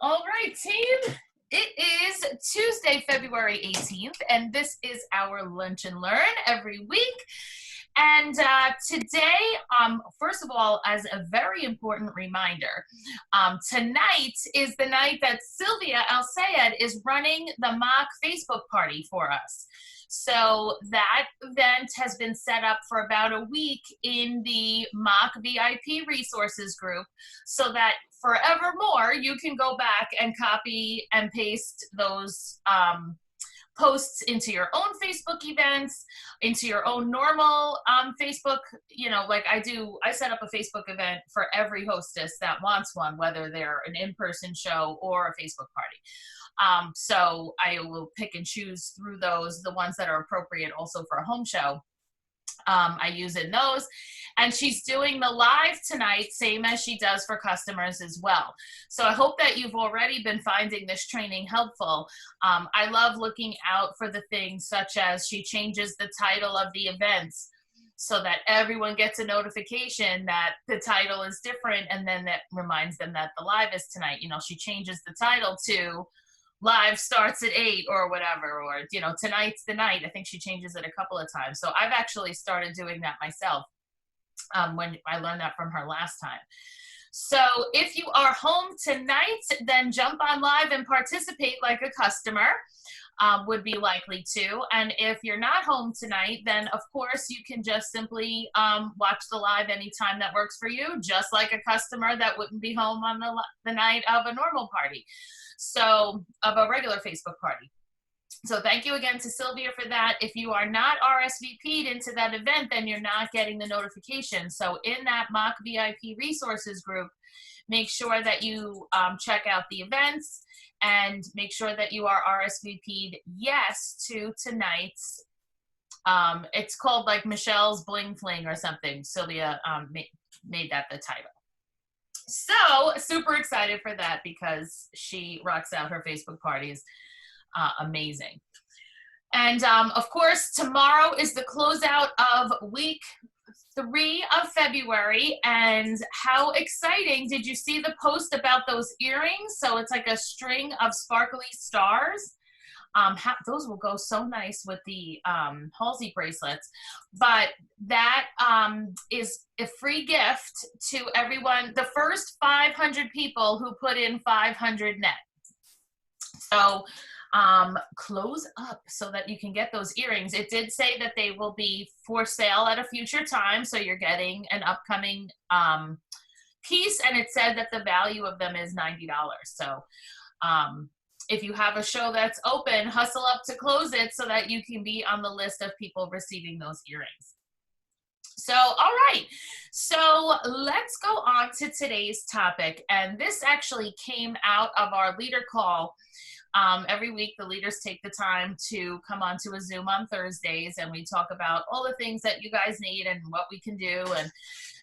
All right, team. It is Tuesday, February 18th, and this is our Lunch and Learn every week. And today, first of all, as a very important reminder, tonight is the night that Sylvia El Sayed is running the mock Facebook party for us. So that event has been set up for about a week in the mock VIP resources group so that forevermore you can go back and copy and paste those posts into your own Facebook events, into your own normal Facebook, like I set up a Facebook event for every hostess that wants one, whether they're an in-person show or a Facebook party. So I will pick and choose through those, the ones that are appropriate also for a home show. I use in those. And she's doing the live tonight, same as she does for customers as well. So I hope that you've already been finding this training helpful. I love looking out for the things such as she changes the title of the events so that everyone gets a notification that the title is different, and then that reminds them that the live is tonight. She changes the title to live starts at 8 or whatever, or tonight's the night. I think she changes it a couple of times. So I've actually started doing that myself when I learned that from her last time. So if you are home tonight, then jump on live and participate like a customer would be likely to. And if you're not home tonight, then of course you can just simply watch the live anytime that works for you, just like a customer that wouldn't be home on the night of a normal party. So of a regular Facebook party. So thank you again to Sylvia for that. If you are not RSVP'd into that event, then you're not getting the notification. So in that mock VIP resources group, make sure that you check out the events and make sure that you are RSVP'd yes to tonight's, it's called like Michelle's Bling Fling or something. Sylvia made that the title. So super excited for that because she rocks out her Facebook parties. Amazing. And of course, tomorrow is the closeout of week 3 of February. And how exciting. Did you see the post about those earrings? So it's like a string of sparkly stars. Those will go so nice with the Halsey bracelets. But that is a free gift to everyone, the first 500 people who put in 500 net. So close up so that you can get those earrings. It did say that they will be for sale at a future time, so you're getting an upcoming piece, and it said that the value of them is $90. So if you have a show that's open, hustle up to close it so that you can be on the list of people receiving those earrings. So, all right, so let's go on to today's topic. And this actually came out of our leader call. Every week, the leaders take the time to come onto a Zoom on Thursdays, and we talk about all the things that you guys need and what we can do. And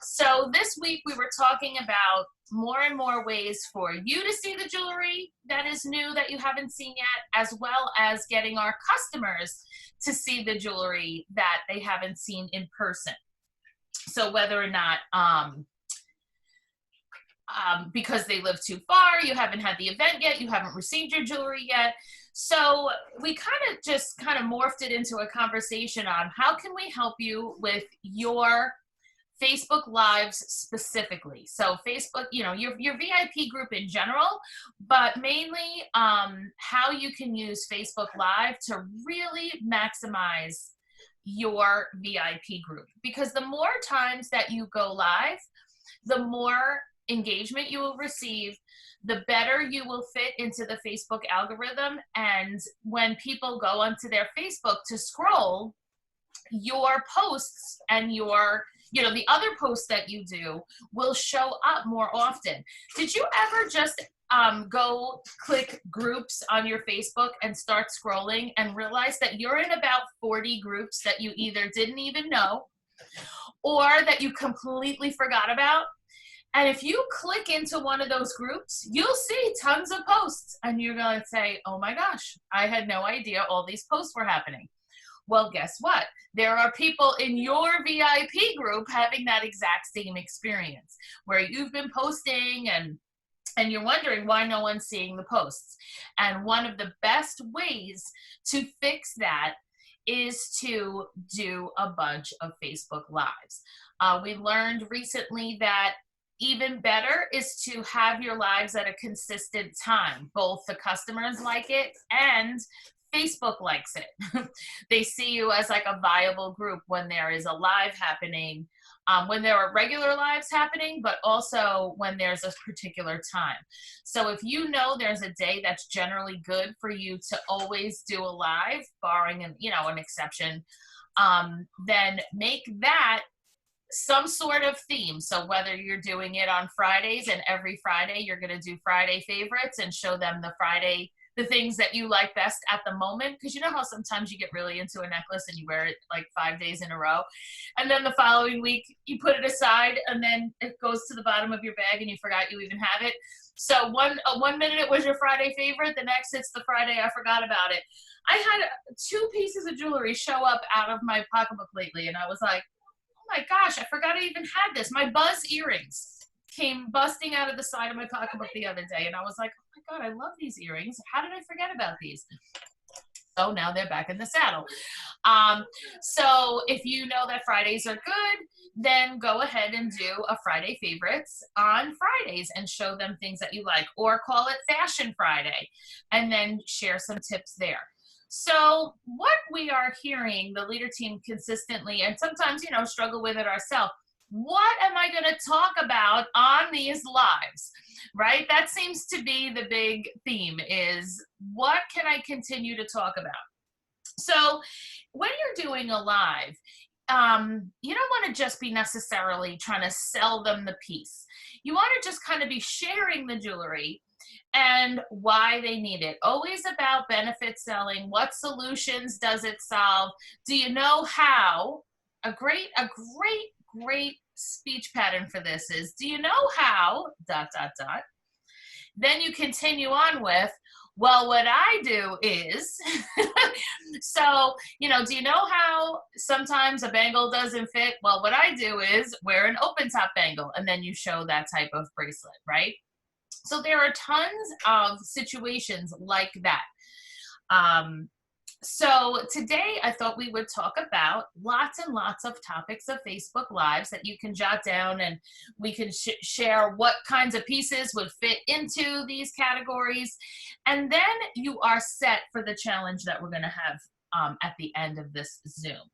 so this week, we were talking about more and more ways for you to see the jewelry that is new that you haven't seen yet, as well as getting our customers to see the jewelry that they haven't seen in person. So whether or not, because they live too far, you haven't had the event yet, you haven't received your jewelry yet. So we kind of morphed it into a conversation on how can we help you with your Facebook Lives specifically. So Facebook, your VIP group in general, but mainly how you can use Facebook Live to really maximize your VIP group. Because the more times that you go live, the more engagement you will receive, the better you will fit into the Facebook algorithm. And when people go onto their Facebook to scroll, your posts and your the other posts that you do will show up more often. Did you ever just go click groups on your Facebook and start scrolling and realize that you're in about 40 groups that you either didn't even know or that you completely forgot about? And if you click into one of those groups, you'll see tons of posts and you're going to say, oh my gosh, I had no idea all these posts were happening. Well, guess what? There are people in your VIP group having that exact same experience where you've been posting and and you're wondering why no one's seeing the posts. And one of the best ways to fix that is to do a bunch of Facebook Lives. We learned recently that even better is to have your lives at a consistent time. Both the customers like it and Facebook likes it. They see you as like a viable group when there is a live happening, when there are regular lives happening, but also when there's a particular time. So if you know there's a day that's generally good for you to always do a live, barring an exception, then make that some sort of theme. So whether you're doing it on Fridays and every Friday you're going to do Friday favorites and show them the things that you like best at the moment, because you know how sometimes you get really into a necklace and you wear it like 5 days in a row, and then the following week you put it aside and then it goes to the bottom of your bag and you forgot you even have it. So one minute it was your Friday favorite, the next it's the Friday I forgot about it. I had 2 pieces of jewelry show up out of my pocketbook lately, and I was like, oh my gosh, I forgot I even had this. My Buzz earrings came busting out of the side of my pocketbook the other day, and I was like, oh my God, I love these earrings. How did I forget about these? So now they're back in the saddle. So if you know that Fridays are good, then go ahead and do a Friday favorites on Fridays and show them things that you like, or call it Fashion Friday and then share some tips there. So what we are hearing the leader team consistently, and sometimes, struggle with it ourselves, what am I going to talk about on these lives, right? That seems to be the big theme, is what can I continue to talk about? So when you're doing a live, you don't want to just be necessarily trying to sell them the piece. You want to just kind of be sharing the jewelry and why they need it. Always about benefit selling. What solutions does it solve? Do you know how? A great speech pattern for this is, do you know how, ... Then you continue on with, well, what I do is, so, do you know how sometimes a bangle doesn't fit? Well, what I do is wear an open top bangle, and then you show that type of bracelet, right? So there are tons of situations like that. So today I thought we would talk about lots and lots of topics of Facebook Lives that you can jot down, and we can share what kinds of pieces would fit into these categories. And then you are set for the challenge that we're going to have at the end of this Zoom.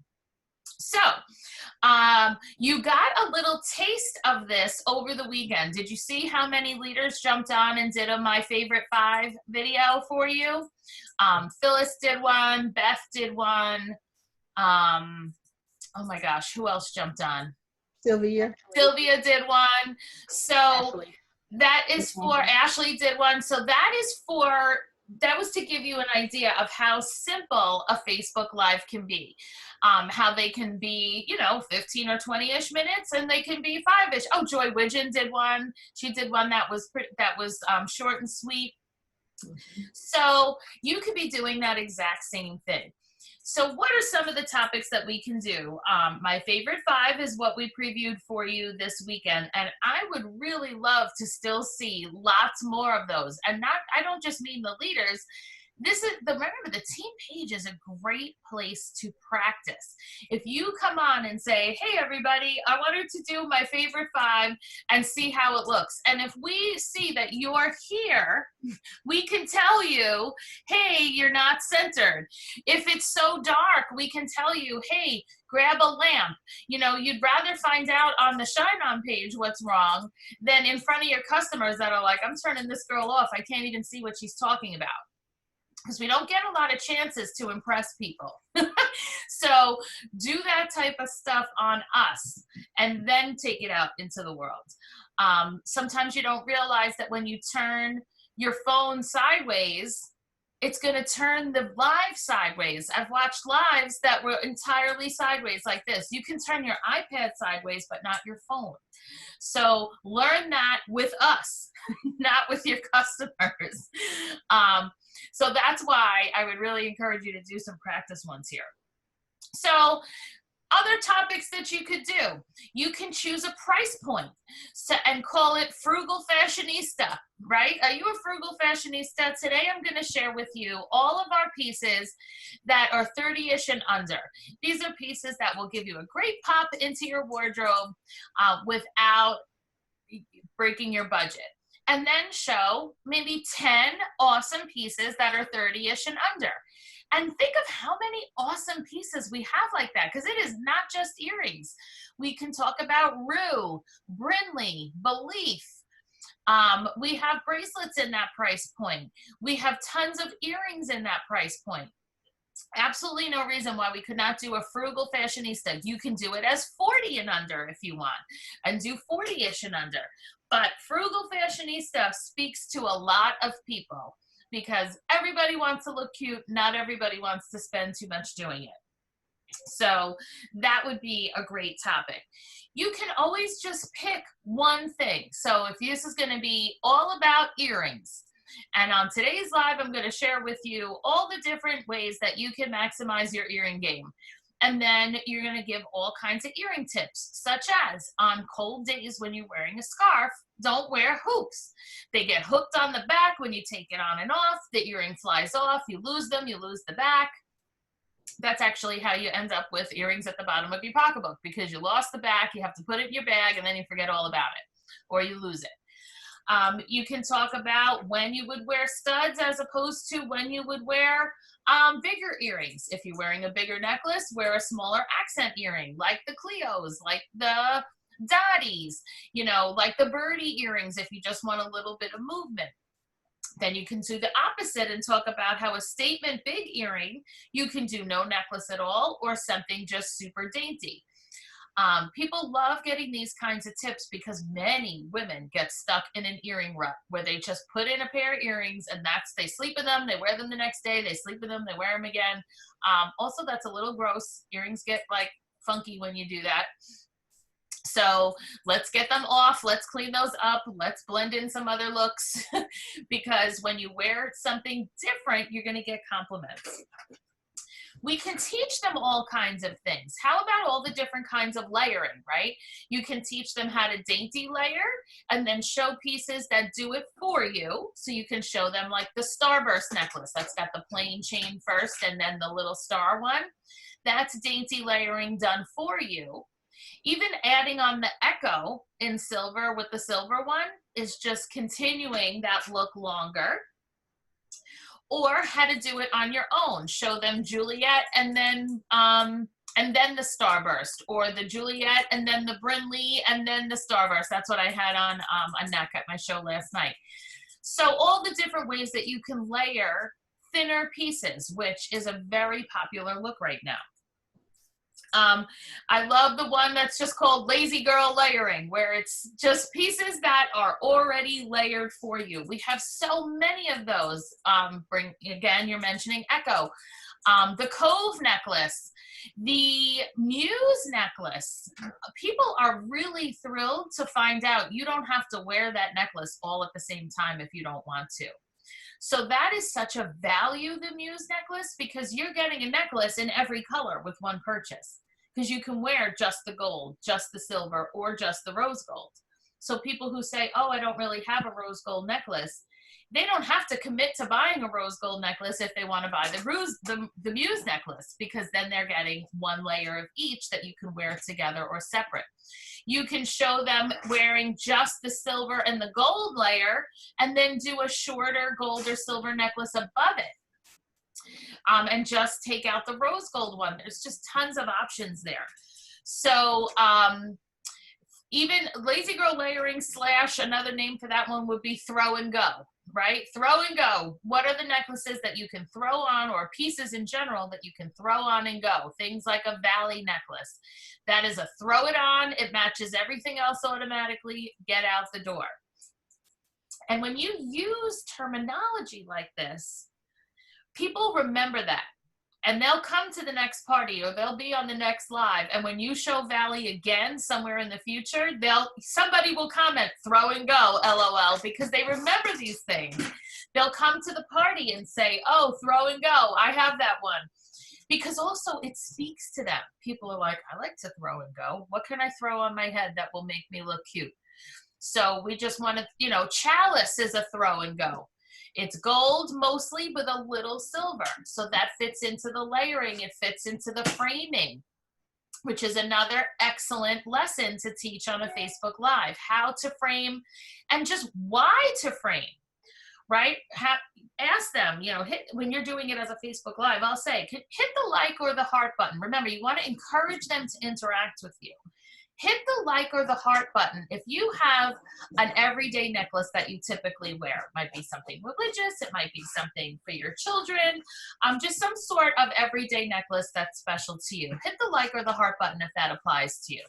So you got a little taste of this over the weekend. Did you see how many leaders jumped on and did a My Favorite 5 video for you? Phyllis did one, Beth did one. Oh my gosh, who else jumped on? Sylvia did one. So Ashley. That is for, Ashley did one. So that was to give you an idea of how simple a Facebook Live can be. How they can be, 15 or 20-ish minutes, and they can be 5-ish. Oh, Joy Widgeon did one. She did one that was short and sweet. Mm-hmm. So you could be doing that exact same thing. So what are some of the topics that we can do? My favorite 5 is what we previewed for you this weekend, and I would really love to still see lots more of those. And I don't just mean the leaders. Remember, the team page is a great place to practice. If you come on and say, hey everybody, I wanted to do my favorite 5 and see how it looks. And if we see that you're here, we can tell you, hey, you're not centered. If it's so dark, we can tell you, hey, grab a lamp. You'd rather find out on the Shine On page what's wrong than in front of your customers that are like, I'm turning this girl off. I can't even see what she's talking about. Because we don't get a lot of chances to impress people. So do that type of stuff on us and then take it out into the world. Sometimes you don't realize that when you turn your phone sideways, it's going to turn the live sideways. I've watched lives that were entirely sideways like this. You can turn your iPad sideways, but not your phone. So learn that with us, not with your customers. So that's why I would really encourage you to do some practice ones here. So Other topics that you could do, you can choose a price point and call it frugal fashionista, right? Are you a frugal fashionista? Today I'm going to share with you all of our pieces that are 30-ish and under. These are pieces that will give you a great pop into your wardrobe without breaking your budget. And then show maybe 10 awesome pieces that are 30-ish and under. And think of how many awesome pieces we have like that, because it is not just earrings. We can talk about Rue, Brinley, Belief. We have bracelets in that price point. We have tons of earrings in that price point. Absolutely no reason why we could not do a frugal fashionista. You can do it as 40 and under if you want, and do 40-ish and under. But frugal fashionista speaks to a lot of people, because everybody wants to look cute. Not everybody wants to spend too much doing it. So that would be a great topic. You can always just pick one thing. So if this is going to be all about earrings, and on today's live, I'm going to share with you all the different ways that you can maximize your earring game. And then you're going to give all kinds of earring tips, such as on cold days when you're wearing a scarf, don't wear hoops. They get hooked on the back when you take it on and off. The earring flies off. You lose them. You lose the back. That's actually how you end up with earrings at the bottom of your pocketbook, because you lost the back. You have to put it in your bag, and then you forget all about it, or you lose it. You can talk about when you would wear studs as opposed to when you would wear bigger earrings. If you're wearing a bigger necklace, wear a smaller accent earring, like the Cleos, like the Dotties, you know, like the birdie earrings if you just want a little bit of movement. Then you can do the opposite and talk about how a statement big earring, you can do no necklace at all, or something just super dainty. People love getting these kinds of tips because many women get stuck in an earring rut where they just put in a pair of earrings and they sleep in them, they wear them the next day, they sleep in them, they wear them again. Also, that's a little gross. Earrings get like funky when you do that. So let's get them off. Let's clean those up. Let's blend in some other looks because when you wear something different, you're going to get compliments. We can teach them all kinds of things. How about all the different kinds of layering, right? You can teach them how to dainty layer and then show pieces that do it for you. So you can show them like the Starburst necklace. That's got the plain chain first and then the little star one. That's dainty layering done for you. Even adding on the Echo in silver with the silver one is just continuing that look longer. Or how to do it on your own. Show them Juliet and then the Starburst, or the Juliet and then the Brinley and then the Starburst. That's what I had on a neck at my show last night. So all the different ways that you can layer thinner pieces, which is a very popular look right now. I love the one that's just called Lazy Girl Layering, where it's just pieces that are already layered for you. We have so many of those. Again, you're mentioning Echo. The Cove necklace, the Muse necklace. People are really thrilled to find out you don't have to wear that necklace all at the same time if you don't want to. So that is such a value, the Muse necklace, because you're getting a necklace in every color with one purchase. Because you can wear just the gold, just the silver, or just the rose gold. So people who say, oh, I don't really have a rose gold necklace, they don't have to commit to buying a rose gold necklace if they want to buy the Muse necklace, because then they're getting one layer of each that you can wear together or separate. You can show them wearing just the silver and the gold layer and then do a shorter gold or silver necklace above it. And just take out the rose gold one. There's just tons of options there. So even Lazy Girl Layering / another name for that one would be throw and go, right? Throw and go. What are the necklaces that you can throw on, or pieces in general that you can throw on and go? Things like a Valley necklace. That is a throw it on. It matches everything else automatically. Get out the door. And when you use terminology like this, people remember that, and they'll come to the next party, or they'll be on the next live. And when you show Valley again somewhere in the future, somebody will comment, throw and go, LOL, because they remember these things. They'll come to the party and say, oh, throw and go, I have that one. because also it speaks to them. People are like, I like to throw and go. What can I throw on my head that will make me look cute? So we just want to, chalice is a throw and go. It's gold mostly with a little silver. So that fits into the layering. It fits into the framing, which is another excellent lesson to teach on a Facebook Live, how to frame and just why to frame, right? Ask them, when you're doing it as a Facebook Live, I'll say, hit the like or the heart button. Remember, you want to encourage them to interact with you. Hit the like or the heart button. If you have an everyday necklace that you typically wear, it might be something religious, it might be something for your children, just some sort of everyday necklace that's special to you. Hit the like or the heart button if that applies to you.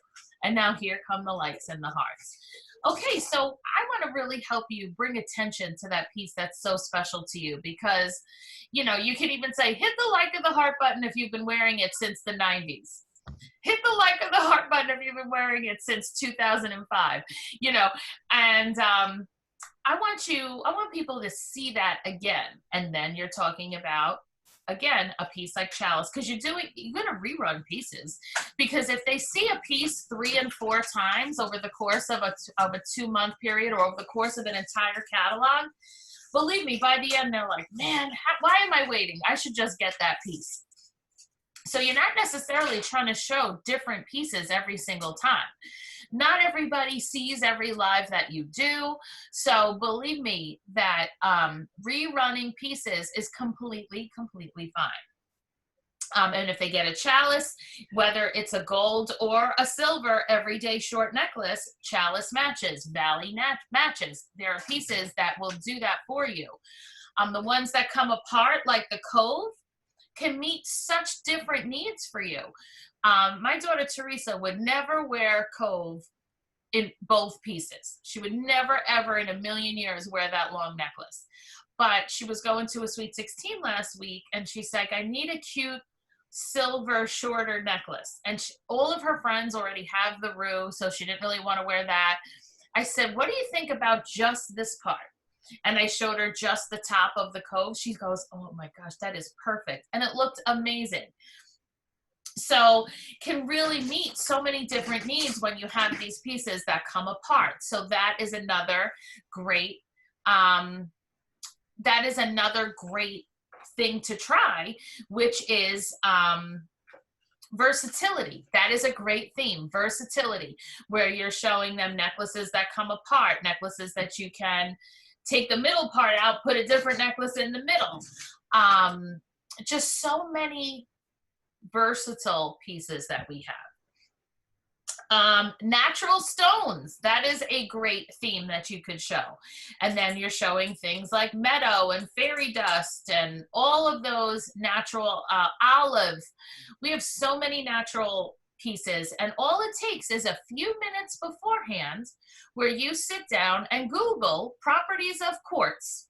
And now here come the likes and the hearts. Okay, so I want to really help you bring attention to that piece that's so special to you, because, you can even say, hit the like or the heart button if you've been wearing it since the 90s. Hit the like or the heart button if you've been wearing it since 2005, and I want people to see that again. And then you're talking about, again, a piece like chalice, because you're going to rerun pieces, because if they see a piece 3 and 4 times over the course of a 2-month period, or over the course of an entire catalog, believe me, by the end, they're like, man, why am I waiting? I should just get that piece. So you're not necessarily trying to show different pieces every single time. Not everybody sees every live that you do. So believe me that rerunning pieces is completely fine. And if they get a chalice, whether it's a gold or a silver everyday short necklace, chalice matches, valley matches. There are pieces that will do that for you. The ones that come apart, like the cove, can meet such different needs for you. My daughter Teresa would never wear cove in both pieces. She would never, ever in a million years wear that long necklace. But she was going to a Sweet 16 last week, and she's like, I need a cute silver shorter necklace. And all of her friends already have the rue, so she didn't really want to wear that. I said, what do you think about just this part? And I showed her just the top of the cove. She goes, oh my gosh, that is perfect. And it looked amazing. So can really meet so many different needs when you have these pieces that come apart. So that is another great, thing to try, which is versatility. That is a great theme, versatility, where you're showing them necklaces that come apart, necklaces that you can take the middle part out, put a different necklace in the middle. Just so many versatile pieces that we have. Natural stones, that is a great theme that you could show. And then you're showing things like meadow and fairy dust and all of those natural, olive. We have so many natural pieces, and all it takes is a few minutes beforehand where you sit down and Google properties of quartz,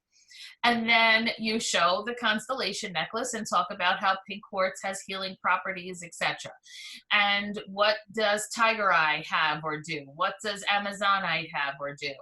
and then you show the constellation necklace and talk about how pink quartz has healing properties, etc. And what does tiger eye have or do? What does amazonite have or do?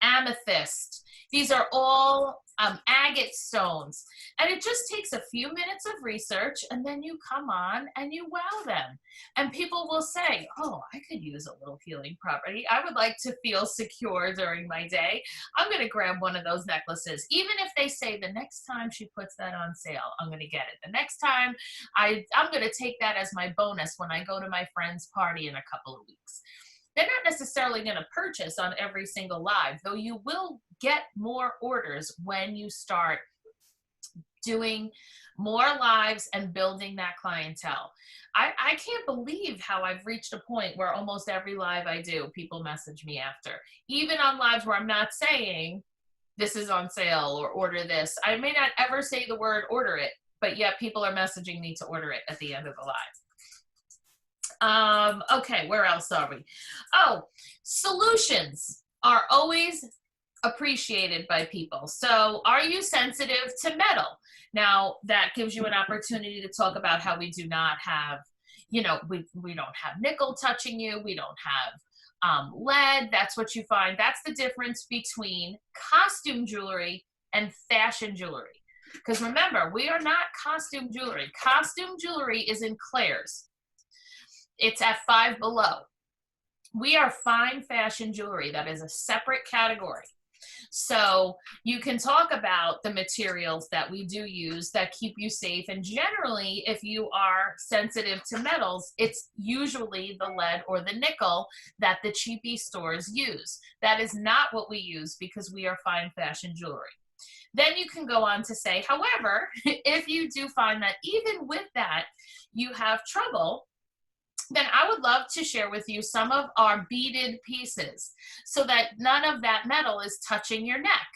Amethyst. These are all agate stones. And it just takes a few minutes of research, and then you come on and you wow them. And people will say, oh, I could use a little healing property. I would like to feel secure during my day. I'm going to grab one of those necklaces. Even if they say the next time she puts that on sale, I'm going to get it. The next time, I'm going to take that as my bonus when I go to my friend's party in a couple of weeks. They're not necessarily going to purchase on every single live, though you will get more orders when you start doing more lives and building that clientele. I can't believe how I've reached a point where almost every live I do, people message me after. Even on lives where I'm not saying this is on sale or order this. I may not ever say the word order it, but yet people are messaging me to order it at the end of the live. Okay, where else are we? Oh, solutions are always appreciated by people. So are you sensitive to metal? Now that gives you an opportunity to talk about how we do not have, we don't have nickel touching you. We don't have lead. That's what you find. That's the difference between costume jewelry and fashion jewelry. Because remember, we are not costume jewelry. Costume jewelry is in Claire's. It's at Five Below. We are fine fashion jewelry. That is a separate category. So you can talk about the materials that we do use that keep you safe. And generally, if you are sensitive to metals, it's usually the lead or the nickel that the cheapy stores use. That is not what we use because we are fine fashion jewelry. Then you can go on to say, however, if you do find that even with that, you have trouble, then I would love to share with you some of our beaded pieces so that none of that metal is touching your neck.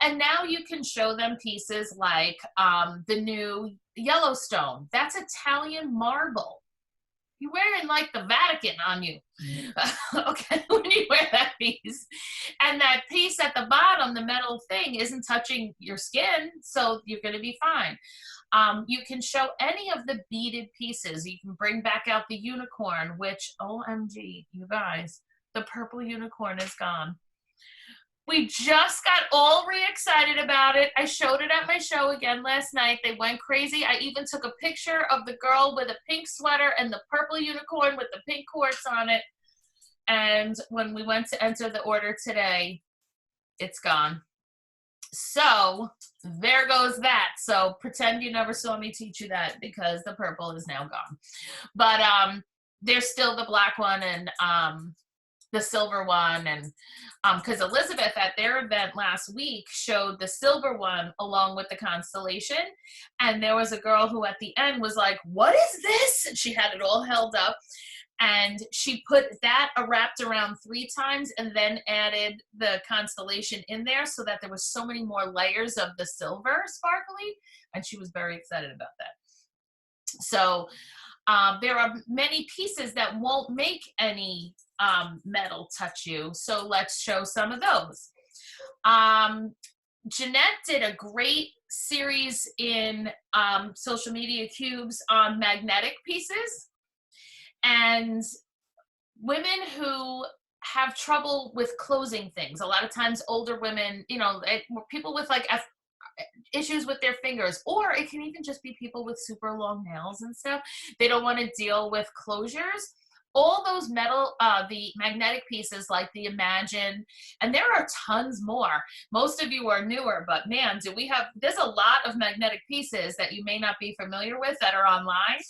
And now you can show them pieces like the new Yellowstone. That's Italian marble. You're wearing like the Vatican on you, okay, when you wear that piece. And that piece at the bottom, the metal thing, isn't touching your skin, so you're going to be fine. You can show any of the beaded pieces. You can bring back out the unicorn, which, OMG, you guys, the purple unicorn is gone. We just got all re-excited about it. I showed it at my show again last night. They went crazy. I even took a picture of the girl with a pink sweater and the purple unicorn with the pink quartz on it. And when we went to enter the order today, it's gone. So there goes that. So pretend you never saw me teach you that because the purple is now gone. But there's still the black one and the silver one, and because Elizabeth at their event last week showed the silver one along with the constellation, and there was a girl who at the end was like, what is this? And she had it all held up, and she put that wrapped around 3 times and then added the constellation in there so that there was so many more layers of the silver sparkly, and she was very excited about that. So there are many pieces that won't make any metal touch you. So let's show some of those. Jeanette did a great series in Social Media Cubes on magnetic pieces. And women who have trouble with closing things, a lot of times older women, you know, people with like issues with their fingers, or it can even just be people with super long nails and stuff. They don't want to deal with closures. All those metal, the magnetic pieces like the Imagine, and there are tons more. Most of you are newer, but man, there's a lot of magnetic pieces that you may not be familiar with that are online.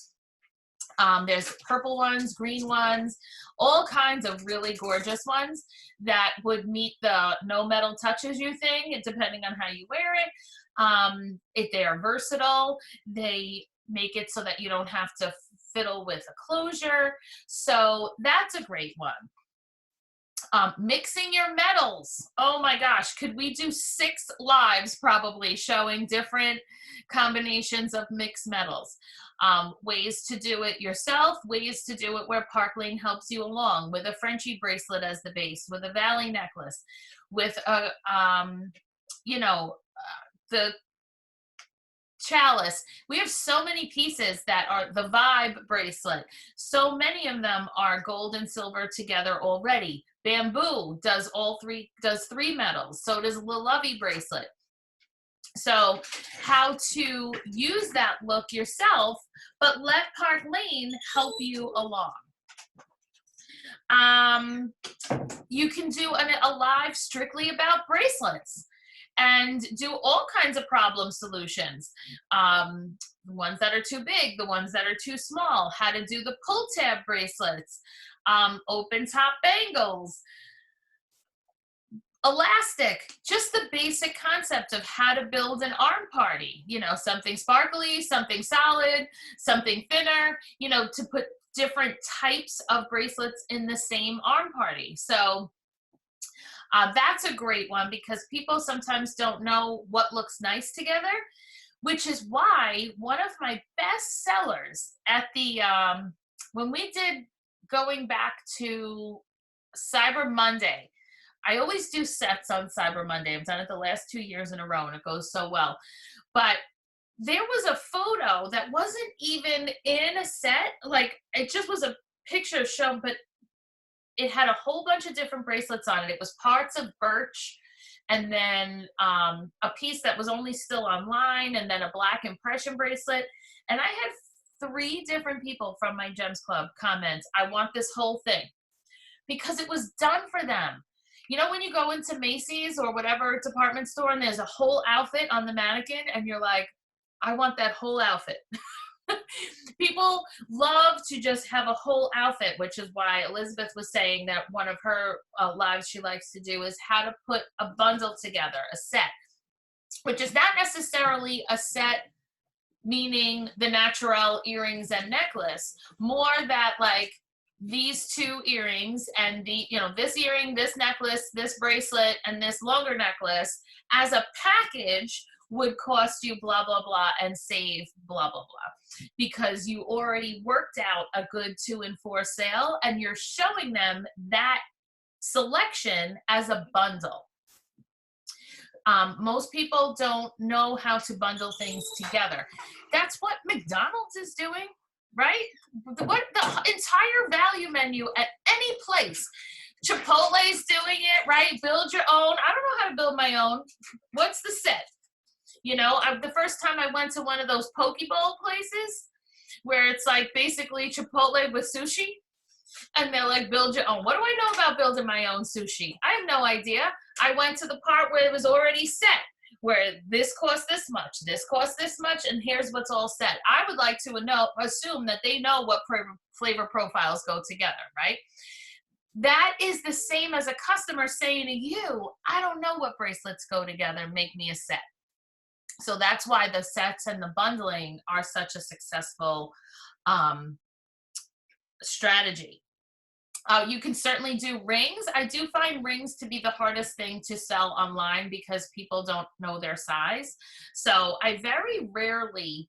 There's purple ones, green ones, all kinds of really gorgeous ones that would meet the no metal touches you thing, depending on how you wear it. If they are versatile, they make it so that you don't have to fiddle with a closure. So that's a great one. Mixing your metals. Oh my gosh, could we do 6 lives probably showing different combinations of mixed metals? Ways to do it yourself, ways to do it where Park Lane helps you along, with a Frenchie bracelet as the base, with a Valley necklace, with a, the chalice. We have so many pieces that are the Vibe bracelet. So many of them are gold and silver together already. Bamboo does 3 metals. So does the Lovey bracelet. So how to use that look yourself, but let Park Lane help you along. You can do a live strictly about bracelets and do all kinds of problem solutions. The ones that are too big, the ones that are too small, how to do the pull tab bracelets, open top bangles, elastic, just the basic concept of how to build an arm party, you know, something sparkly, something solid, something thinner, you know, to put different types of bracelets in the same arm party. So that's a great one because people sometimes don't know what looks nice together, which is why one of my best sellers at the, when we did going back to Cyber Monday, I always do sets on Cyber Monday. I've done it the last 2 years in a row and it goes so well. But there was a photo that wasn't even in a set. Like it just was a picture shown, but it had a whole bunch of different bracelets on it. It was parts of birch and then a piece that was only still online, and then a black impression bracelet. And I had 3 different people from my Gems Club comment, I want this whole thing, because it was done for them. You know, when you go into Macy's or whatever department store and there's a whole outfit on the mannequin and you're like, I want that whole outfit. People love to just have a whole outfit, which is why Elizabeth was saying that one of her lives she likes to do is how to put a bundle together, a set, which is not necessarily a set meaning the natural earrings and necklace, more that like these 2 earrings and the, you know, this earring, this necklace, this bracelet, and this longer necklace as a package would cost you blah, blah, blah, and save blah, blah, blah. Because you already worked out a good 2 and 4 sale and you're showing them that selection as a bundle. Most people don't know how to bundle things together. That's what McDonald's is doing, right? What the entire value menu at any place. Chipotle's doing it, right? Build your own. I don't know how to build my own. What's the set? You know, the first time I went to one of those poke bowl places where it's like basically Chipotle with sushi, and they're like, build your own. What do I know about building my own sushi? I have no idea. I went to the part where it was already set, where this costs this much, this costs this much, and here's what's all set. I would like to assume that they know what flavor profiles go together, right? That is the same as a customer saying to you, I don't know what bracelets go together, make me a set. So that's why the sets and the bundling are such a successful strategy. You can certainly do rings. I do find rings to be the hardest thing to sell online because people don't know their size. So I very rarely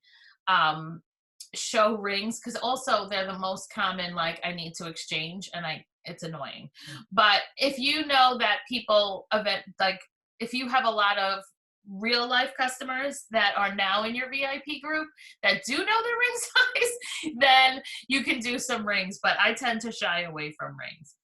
show rings, because also they're the most common, like I need to exchange, and it's annoying. But if you know that people like if you have a lot of real life customers that are now in your VIP group that do know their ring size, then you can do some rings, but I tend to shy away from rings.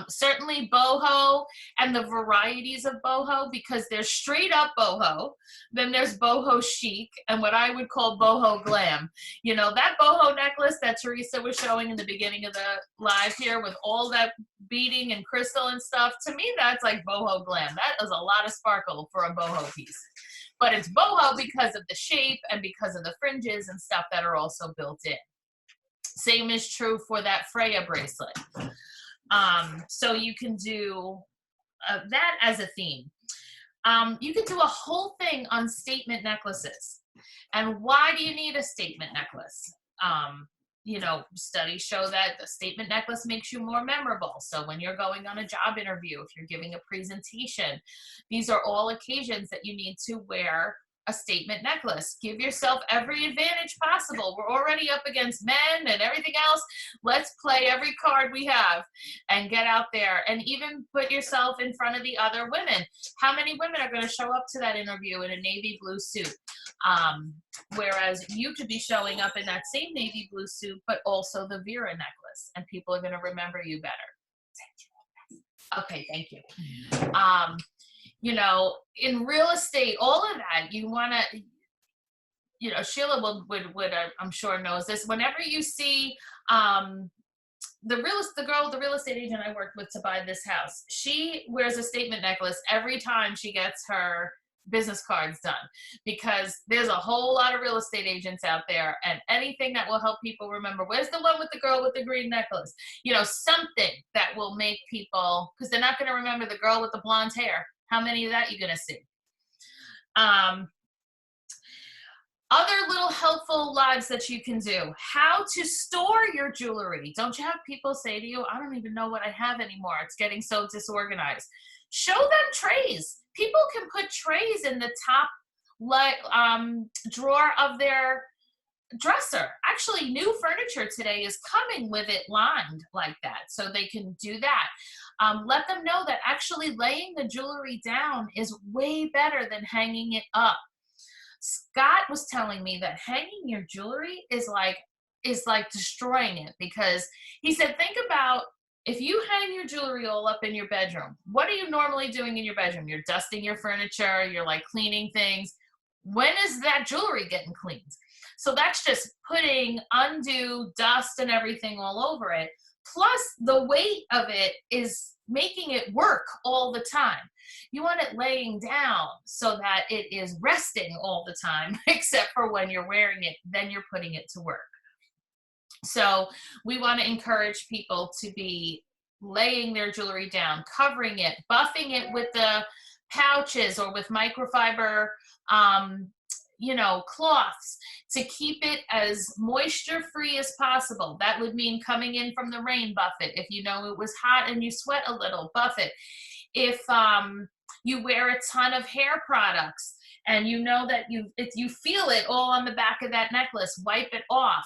Certainly boho and the varieties of boho, because there's straight up boho, then there's boho chic, and what I would call boho glam. You know, that boho necklace that Teresa was showing in the beginning of the live here with all that beading and crystal and stuff, to me that's like boho glam. That is a lot of sparkle for a boho piece. But it's boho because of the shape and because of the fringes and stuff that are also built in. Same is true for that Freya bracelet. So you can do that as a theme. You can do a whole thing on statement necklaces. And why do you need a statement necklace? You know, studies show that the statement necklace makes you more memorable. So when you're going on a job interview, if you're giving a presentation, these are all occasions that you need to wear a statement necklace. Give yourself every advantage possible. We're already up against men and everything else. Let's play every card we have and get out there and even put yourself in front of the other women. How many women are going to show up to that interview in a navy blue suit? Whereas you could be showing up in that same navy blue suit, but also the Vera necklace, and people are going to remember you better. Okay, thank you. You know, in real estate, all of that, you want to, you know, Sheila would I'm sure knows this. Whenever you see the real estate agent I worked with to buy this house, she wears a statement necklace every time she gets her business cards done, because there's a whole lot of real estate agents out there, and anything that will help people remember, where's the one with the girl with the green necklace, you know, something that will make people, because they're not going to remember the girl with the blonde hair. How many of that you're going to see? Other little helpful lives that you can do. How to store your jewelry. Don't you have people say to you, I don't even know what I have anymore. It's getting so disorganized. Show them trays. People can put trays in the top drawer of their dresser. Actually, new furniture today is coming with it lined like that, so they can do that. Let them know that actually laying the jewelry down is way better than hanging it up. Scott was telling me that hanging your jewelry is like destroying it, because he said, think about if you hang your jewelry all up in your bedroom, what are you normally doing in your bedroom? You're dusting your furniture, you're like cleaning things. When is that jewelry getting cleaned? So that's just putting undue dust and everything all over it. Plus, the weight of it is making it work all the time. You want it laying down so that it is resting all the time, except for when you're wearing it, then you're putting it to work. So we want to encourage people to be laying their jewelry down, covering it, buffing it with the pouches or with microfiber, um, cloths to keep it as moisture free as possible. That would mean coming in from the rain, buff it. If you know it was hot and you sweat a little, buff it. If you wear a ton of hair products and you know that if you feel it all on the back of that necklace, wipe it off.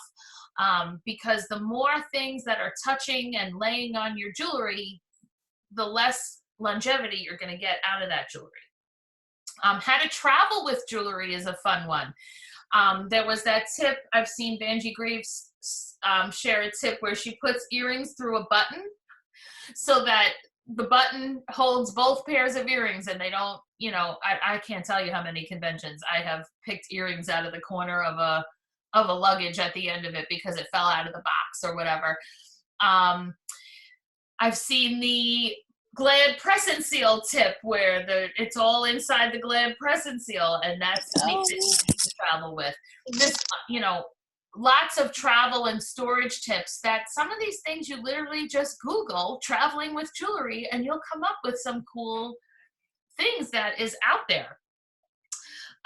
Because the more things that are touching and laying on your jewelry, the less longevity you're going to get out of that jewelry. How to travel with jewelry is a fun one. There was that tip, I've seen Vanjie Graves share a tip where she puts earrings through a button so that the button holds both pairs of earrings and they don't, I can't tell you how many conventions I have picked earrings out of the corner of a luggage at the end of it because it fell out of the box or whatever. I've seen the Glad press and seal tip where it's all inside the Glad press and seal, and that's makes it easy to travel with. This, lots of travel and storage tips that some of these things you literally just Google traveling with jewelry and you'll come up with some cool things that is out there.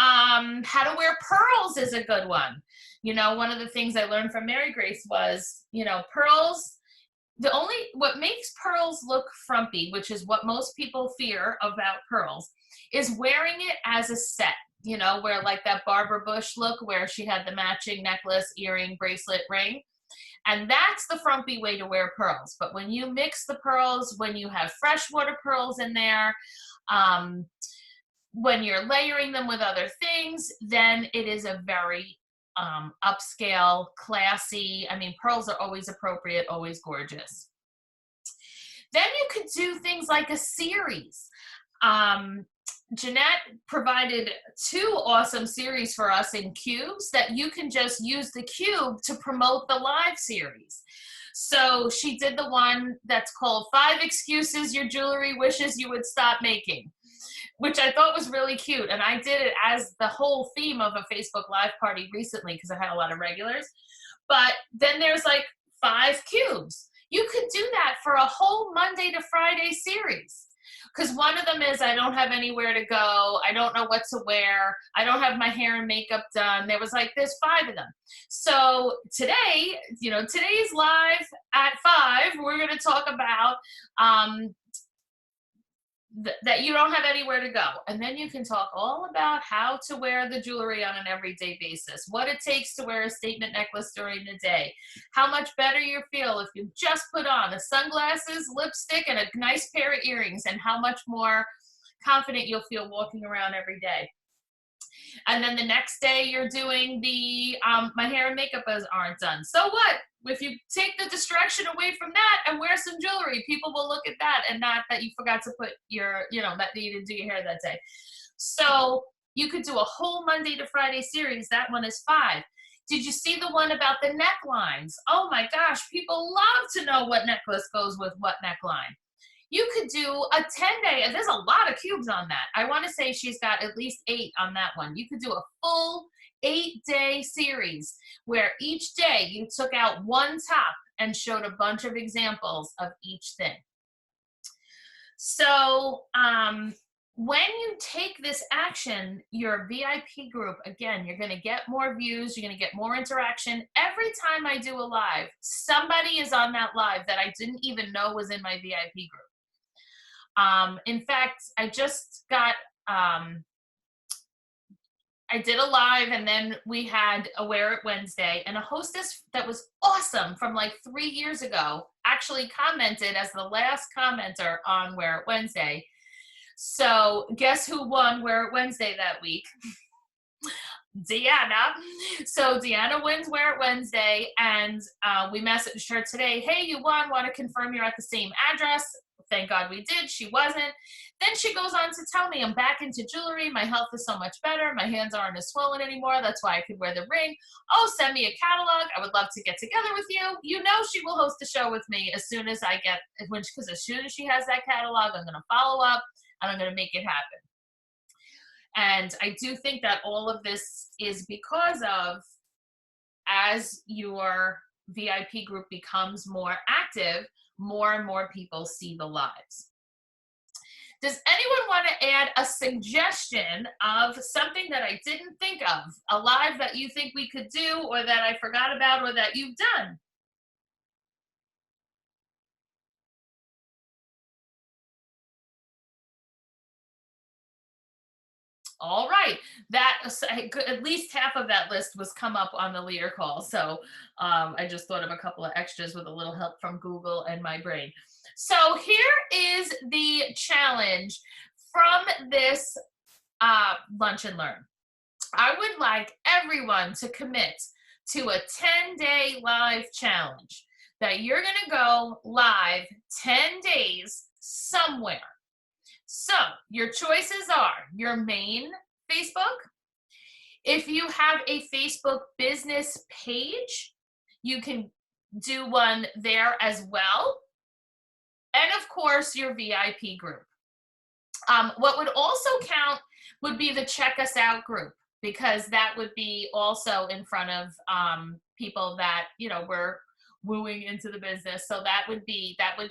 How to wear pearls is a good one. One of the things I learned from Mary Grace was, pearls, what makes pearls look frumpy, which is what most people fear about pearls, is wearing it as a set, where like that Barbara Bush look where she had the matching necklace, earring, bracelet, ring. And that's the frumpy way to wear pearls. But when you mix the pearls, when you have freshwater pearls in there, when you're layering them with other things, then it is a very upscale, classy. I mean, pearls are always appropriate, always gorgeous. Then you could do things like a series. Jeanette provided 2 awesome series for us in cubes that you can just use the cube to promote the live series. So she did the one that's called 5 Excuses Your Jewelry Wishes You Would Stop Making, which I thought was really cute. And I did it as the whole theme of a Facebook Live party recently because I had a lot of regulars. But then there's like 5 cubes. You could do that for a whole Monday to Friday series. Because one of them is I don't have anywhere to go. I don't know what to wear. I don't have my hair and makeup done. There's 5 of them. So today, today's live at 5, we're going to talk about that you don't have anywhere to go. And then you can talk all about how to wear the jewelry on an everyday basis, what it takes to wear a statement necklace during the day, how much better you feel if you just put on the sunglasses, lipstick, and a nice pair of earrings, and how much more confident you'll feel walking around every day. And then the next day you're doing the, my hair and makeup aren't done. So what? If you take the distraction away from that and wear some jewelry, people will look at that and not that you forgot to put your, that you didn't do your hair that day. So you could do a whole Monday to Friday series. That one is 5. Did you see the one about the necklines? Oh my gosh, people love to know what necklace goes with what neckline. You could do a 10-day, and there's a lot of cubes on that. I want to say she's got at least 8 on that one. You could do a full 8-day series where each day you took out one top and showed a bunch of examples of each thing. So when you take this action, your VIP group, again, you're going to get more views, you're going to get more interaction. Every time I do a live, somebody is on that live that I didn't even know was in my VIP group. In fact, I just got, I did a live and then we had a Wear It Wednesday, and a hostess that was awesome from 3 years ago actually commented as the last commenter on Wear It Wednesday. So guess who won Wear It Wednesday that week? Deanna. So Deanna wins Wear It Wednesday, and we messaged her today, hey, you won, want to confirm you're at the same address? Thank God we did. She wasn't. Then she goes on to tell me, I'm back into jewelry. My health is so much better. My hands aren't as swollen anymore. That's why I could wear the ring. Oh, send me a catalog. I would love to get together with you. You know she will host a show with me as soon as I get, because as soon as she has that catalog, I'm going to follow up and I'm going to make it happen. And I do think that all of this is because of, as your VIP group becomes more active, more and more people see the lives. Does anyone want to add a suggestion of something that I didn't think of, a live that you think we could do, or that I forgot about, or that you've done? All right, that at least half of that list was come up on the leader call. So I just thought of a couple of extras with a little help from Google and my brain. So here is the challenge from this Lunch and Learn. I would like everyone to commit to a 10-day live challenge that you're going to go live 10 days somewhere. So your choices are your main Facebook. If you have a Facebook business page, you can do one there as well. And of course, your VIP group. What would also count would be the Check Us Out group, because that would be also in front of people that, you know, were wooing into the business. So that would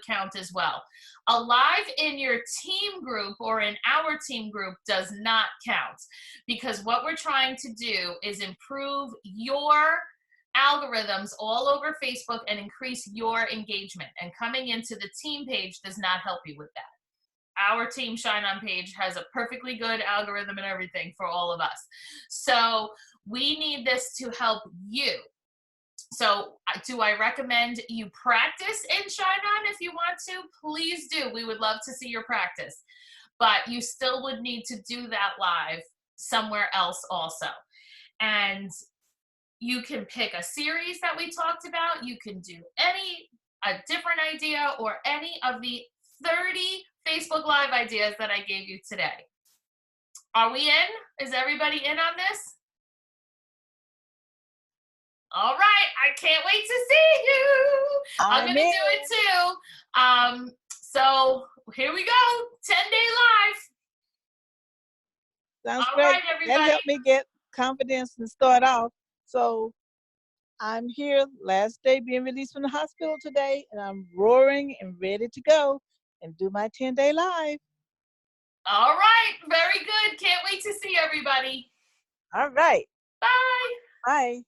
count as well. A live in your team group or in our team group does not count, because what we're trying to do is improve your algorithms all over Facebook and increase your engagement. And coming into the team page does not help you with that. Our Team Shine On page has a perfectly good algorithm and everything for all of us. So we need this to help you. So do I recommend you practice in Shine On if you want to? Please do. We would love to see your practice. But you still would need to do that live somewhere else also. And you can pick a series that we talked about. You can do a different idea or any of the 30 Facebook Live ideas that I gave you today. Are we in? Is everybody in on this? All right, I can't wait to see you. I'm going to do it too. So here we go, 10-day live. Sounds All great. right, everybody. That helped me get confidence and start off. So I'm here, last day being released from the hospital today, and I'm roaring and ready to go and do my 10-day live. All right, very good. Can't wait to see everybody. All right. Bye. Bye.